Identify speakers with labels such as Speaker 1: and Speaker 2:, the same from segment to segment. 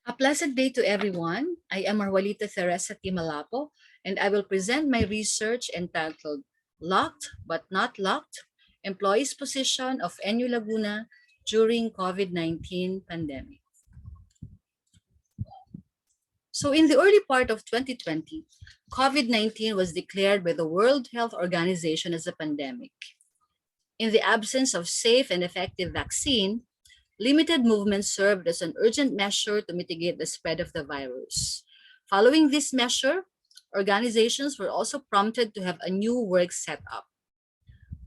Speaker 1: A pleasant day to everyone. I am Marjuelita Teresa T. Malapo, and I will present my research entitled Locked but Not Locked, Employees' Position of NU Laguna during COVID-19 pandemic. So in the early part of 2020, COVID-19 was declared by the World Health Organization as a pandemic. In the absence of safe and effective vaccine, limited movement served as an urgent measure to mitigate the spread of the virus. Following this measure, organizations were also prompted to have a new work setup.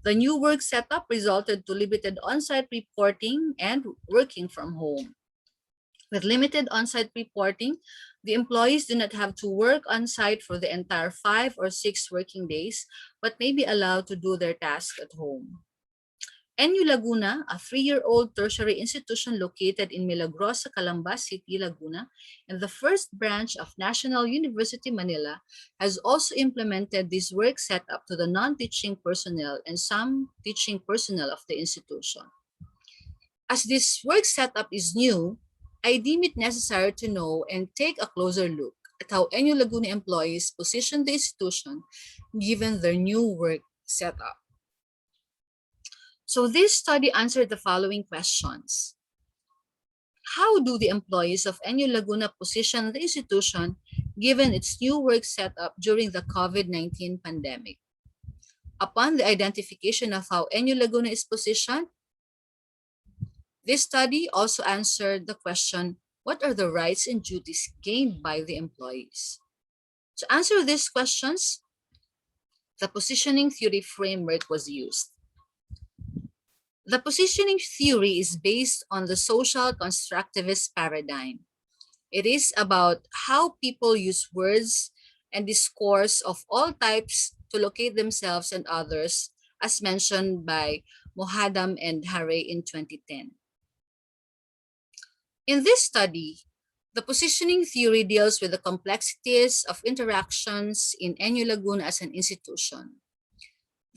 Speaker 1: The new work setup resulted to limited on-site reporting and working from home. With limited on-site reporting, the employees do not have to work on-site for the entire 5 or 6 working days, but may be allowed to do their tasks at home. NU Laguna, a 3-year-old tertiary institution located in Milagrosa, Calamba City, Laguna, and the first branch of National University Manila, has also implemented this work setup to the non-teaching personnel and some teaching personnel of the institution. As this work setup is new, I deem it necessary to know and take a closer look at how NU Laguna employees position the institution given their new work setup. So this study answered the following questions. How do the employees of NU Laguna position the institution given its new work setup during the COVID-19 pandemic? Upon the identification of how NU Laguna is positioned, this study also answered the question, what are the rights and duties gained by the employees? To answer these questions, the positioning theory framework was used. The positioning theory is based on the social constructivist paradigm. It is about how people use words and discourse of all types to locate themselves and others, as mentioned by Mohadam and Hare in 2010. In this study, the positioning theory deals with the complexities of interactions in NU Laguna as an institution.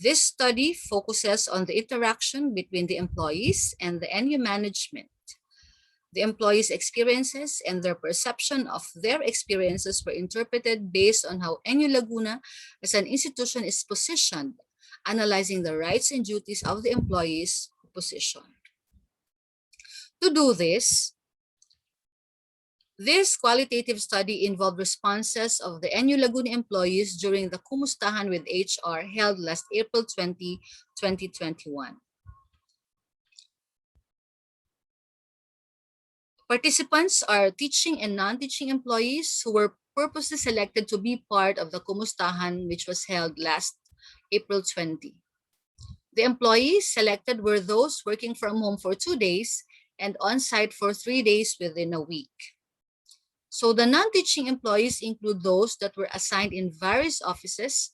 Speaker 1: This study focuses on the interaction between the employees and the NU management. The employees' experiences and their perception of their experiences were interpreted based on how NU Laguna as an institution is positioned, analyzing the rights and duties of the employees' position. To do this qualitative study involved responses of the NU Laguna employees during the Kumustahan with HR held last April 20, 2021. Participants are teaching and non-teaching employees who were purposely selected to be part of the Kumustahan, which was held last April 20. The employees selected were those working from home for 2 days and on-site for 3 days within a week. So the non-teaching employees include those that were assigned in various offices,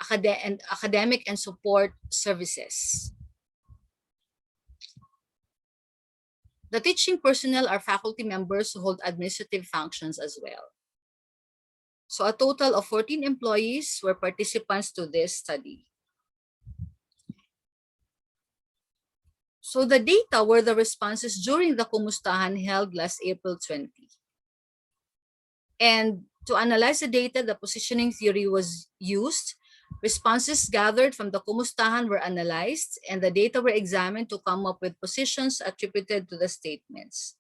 Speaker 1: academic and support services. The teaching personnel are faculty members who hold administrative functions as well. So a total of 14 employees were participants to this study. So the data were the responses during the Kumustahan held last April 20. And to analyze the data, the positioning theory was used. Responses gathered from the Kumustahan were analyzed, and the data were examined to come up with positions attributed to the statements.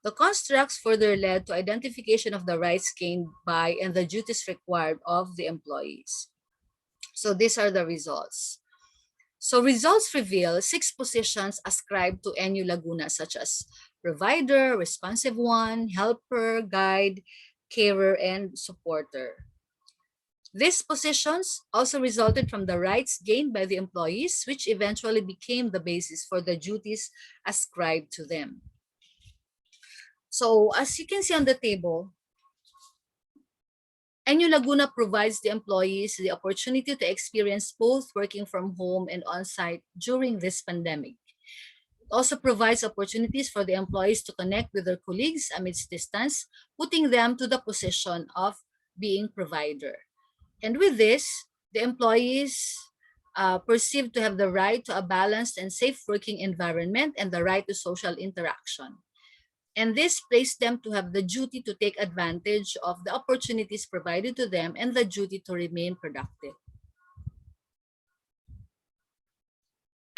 Speaker 1: The constructs further led to identification of the rights gained by and the duties required of the employees. So these are the results. So results reveal 6 positions ascribed to NU Laguna, such as provider, responsive one, helper, guide, carer, and supporter. These positions also resulted from the rights gained by the employees, which eventually became the basis for the duties ascribed to them. So as you can see on the table, NU Laguna provides the employees the opportunity to experience both working from home and on-site during this pandemic. It also provides opportunities for the employees to connect with their colleagues amidst distance, putting them to the position of being provider. And with this, the employees perceived to have the right to a balanced and safe working environment and the right to social interaction. And this placed them to have the duty to take advantage of the opportunities provided to them and the duty to remain productive.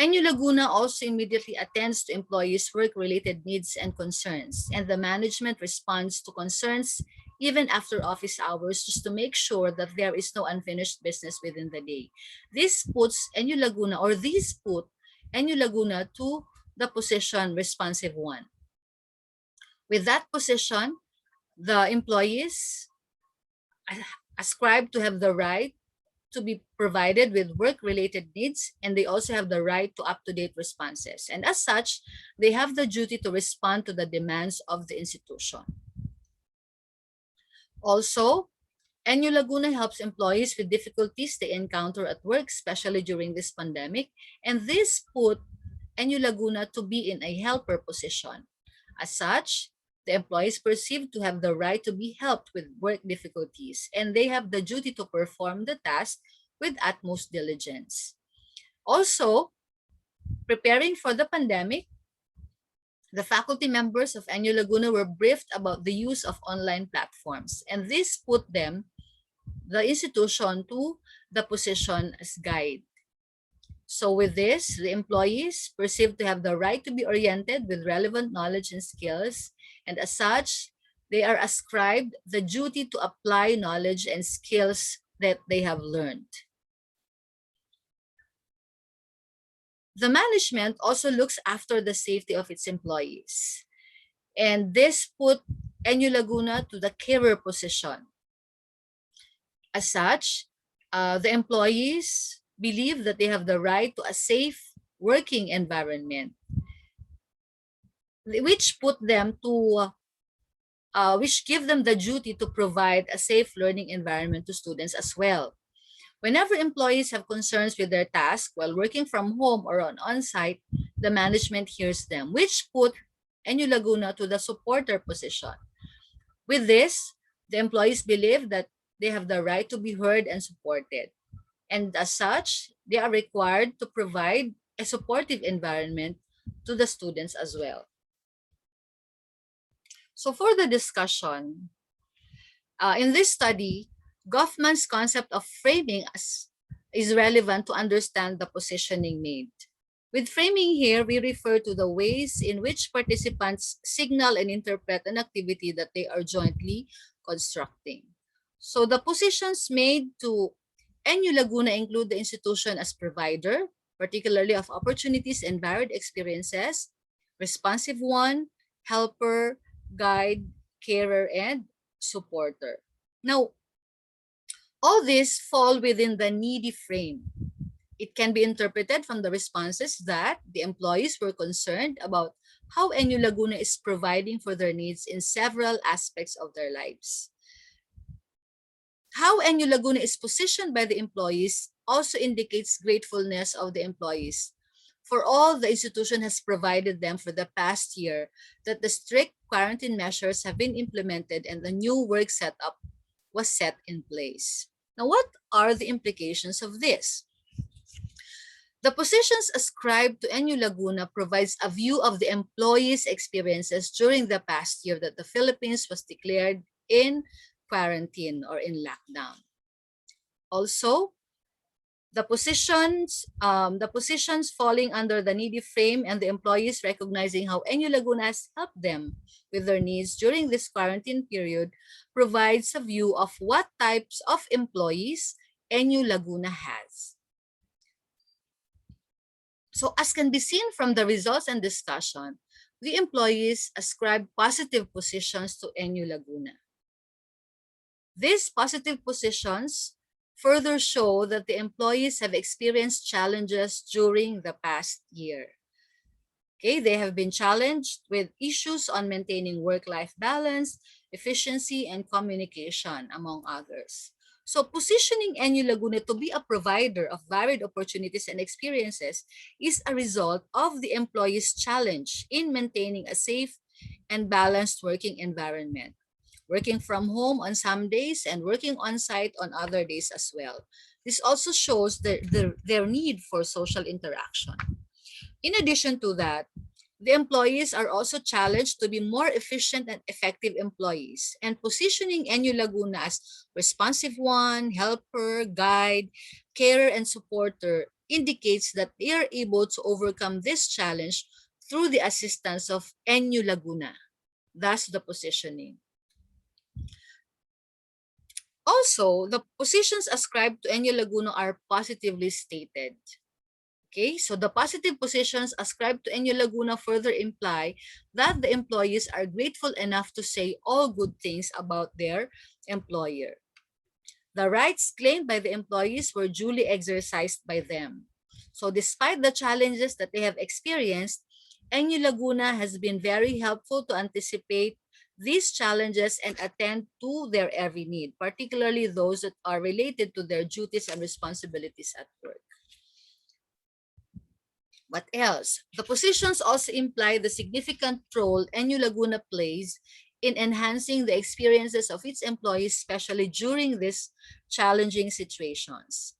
Speaker 1: NU Laguna also immediately attends to employees' work-related needs and concerns, and the management responds to concerns even after office hours just to make sure that there is no unfinished business within the day. This puts NU Laguna, or these put NU Laguna to the position responsive one. With that position, the employees ascribe to have the right to be provided with work-related needs, and they also have the right to up-to-date responses. And as such, they have the duty to respond to the demands of the institution. Also, NU Laguna helps employees with difficulties they encounter at work, especially during this pandemic, and this put NU Laguna to be in a helper position. As such, the employees perceive to have the right to be helped with work difficulties, and they have the duty to perform the task with utmost diligence. Also, preparing for the pandemic, the faculty members of NU Laguna were briefed about the use of online platforms, and this put them, the institution, to the position as guide. So with this, the employees perceived to have the right to be oriented with relevant knowledge and skills, and as such, they are ascribed the duty to apply knowledge and skills that they have learned. The management also looks after the safety of its employees, and this put NU Laguna to the carer position. As such, the employees believe that they have the right to a safe working environment, which put them to which give them the duty to provide a safe learning environment to students as well. Whenever employees have concerns with their task while working from home or on-site, the management hears them, which put NU Laguna to the supporter position. With this, the employees believe that they have the right to be heard and supported. And as such, they are required to provide a supportive environment to the students as well. So for the discussion, in this study, Goffman's concept of framing is relevant to understand the positioning made. With framing here, we refer to the ways in which participants signal and interpret an activity that they are jointly constructing. So the positions made to NU Laguna include the institution as provider, particularly of opportunities and varied experiences, responsive one, helper, guide, carer, and supporter. Now, all these fall within the needy frame. It can be interpreted from the responses that the employees were concerned about how NU Laguna is providing for their needs in several aspects of their lives. How NU Laguna is positioned by the employees also indicates gratefulness of the employees for all the institution has provided them for the past year, that the strict quarantine measures have been implemented and the new work setup was set in place. Now, what are the implications of this? The positions ascribed to NU Laguna provides a view of the employees' experiences during the past year that the Philippines was declared in quarantine or in lockdown. Also, the positions falling under the needy frame and the employees recognizing how NU Laguna has helped them with their needs during this quarantine period provides a view of what types of employees NU Laguna has. So as can be seen from the results and discussion, the employees ascribe positive positions to NU Laguna. These positive positions further show that the employees have experienced challenges during the past year. Okay, they have been challenged with issues on maintaining work-life balance, efficiency, and communication, among others. So positioning NU Laguna to be a provider of varied opportunities and experiences is a result of the employees' challenge in maintaining a safe and balanced working environment, working from home on some days and working on-site on other days as well. This also shows their need for social interaction. In addition to that, The employees are also challenged to be more efficient and effective employees, and positioning NU Laguna as responsive one, helper, guide, carer, and supporter indicates that they are able to overcome this challenge through the assistance of NU Laguna, thus the positioning. Also, the positions ascribed to NU Laguna are positively stated. Okay, so the positive positions ascribed to NU Laguna further imply that the employees are grateful enough to say all good things about their employer. The rights claimed by the employees were duly exercised by them. So despite the challenges that they have experienced, NU Laguna has been very helpful to anticipate these challenges and attend to their every need, particularly those that are related to their duties and responsibilities at work. What else? The positions also imply the significant role NU Laguna plays in enhancing the experiences of its employees, especially during these challenging situations.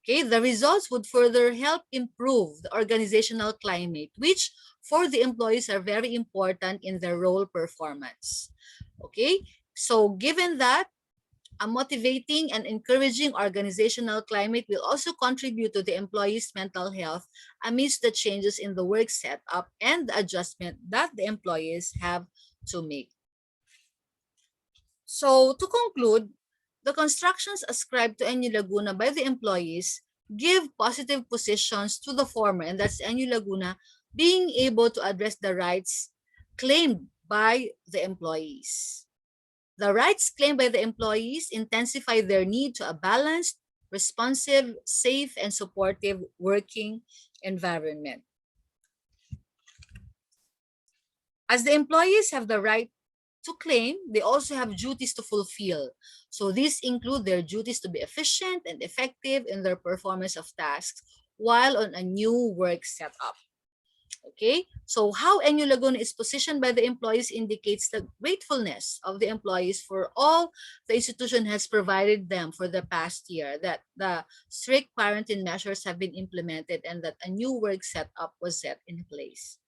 Speaker 1: Okay, the results would further help improve the organizational climate, which for the employees are very important in their role performance. Okay, so given that, a motivating and encouraging organizational climate will also contribute to the employees' mental health amidst the changes in the work setup and the adjustment that the employees have to make. So, to conclude, the constructions ascribed to NU Laguna by the employees give positive positions to the former, and that's NU Laguna being able to address the rights claimed by the employees. The rights claimed by the employees intensify their need to a balanced, responsive, safe, and supportive working environment. As the employees have the right to claim, they also have duties to fulfill. So these include their duties to be efficient and effective in their performance of tasks while on a new work setup. Okay, so how NU Laguna is positioned by the employees indicates the gratefulness of the employees for all the institution has provided them for the past year, that the strict quarantine measures have been implemented and that a new work setup was set in place.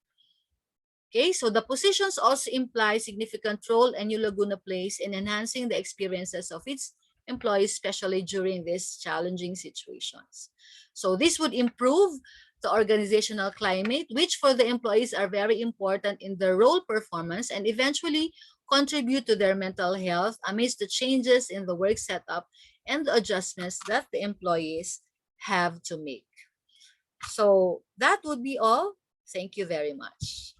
Speaker 1: Okay, so the positions also imply significant role NU Laguna plays in enhancing the experiences of its employees, especially during these challenging situations. So this would improve the organizational climate, which for the employees are very important in their role performance and eventually contribute to their mental health amidst the changes in the work setup and the adjustments that the employees have to make. So that would be all. Thank you very much.